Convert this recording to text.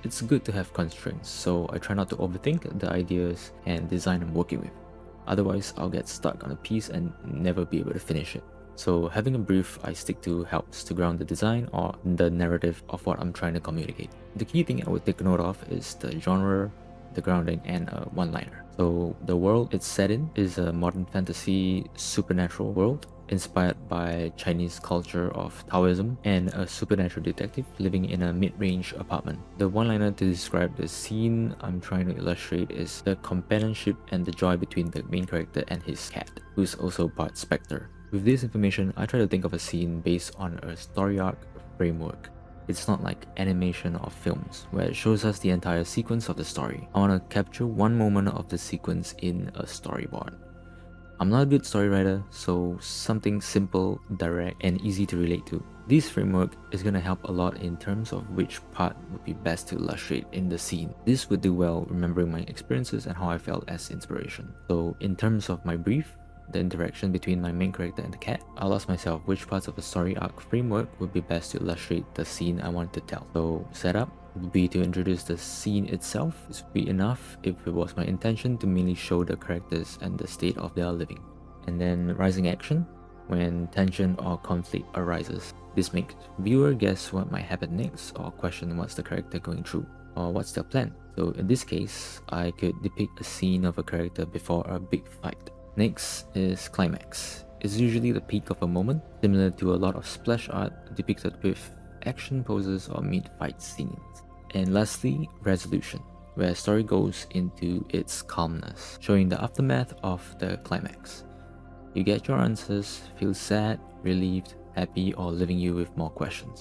it's good to have constraints, so I try not to overthink the ideas and design I'm working with. Otherwise, I'll get stuck on a piece and never be able to finish it. So having a brief I stick to helps to ground the design or the narrative of what I'm trying to communicate. The key thing I would take note of is the genre, the grounding, and a one-liner. So the world it's set in is a modern fantasy supernatural world inspired by Chinese culture of Taoism and a supernatural detective living in a mid-range apartment. The one-liner to describe the scene I'm trying to illustrate is the companionship and the joy between the main character and his cat, who's also part specter. With this information, I try to think of a scene based on a story arc framework. It's not like animation or films, where it shows us the entire sequence of the story. I want to capture one moment of the sequence in a storyboard. I'm not a good story writer, so something simple, direct, and easy to relate to. This framework is going to help a lot in terms of which part would be best to illustrate in the scene. This would do well remembering my experiences and how I felt as inspiration. So in terms of my brief, the interaction between my main character and the cat, I'll ask myself which parts of a story arc framework would be best to illustrate the scene I want to tell. So setup would be to introduce the scene itself. This would be enough if it was my intention to merely show the characters and the state of their living. And then rising action, when tension or conflict arises. This makes viewer guess what might happen next or question what's the character going through or what's their plan. So in this case, I could depict a scene of a character before a big fight. Next is climax. It's usually the peak of a moment, similar to a lot of splash art depicted with action poses or mid-fight scenes. And lastly, resolution, where a story goes into its calmness, showing the aftermath of the climax. You get your answers, feel sad, relieved, happy, or leaving you with more questions.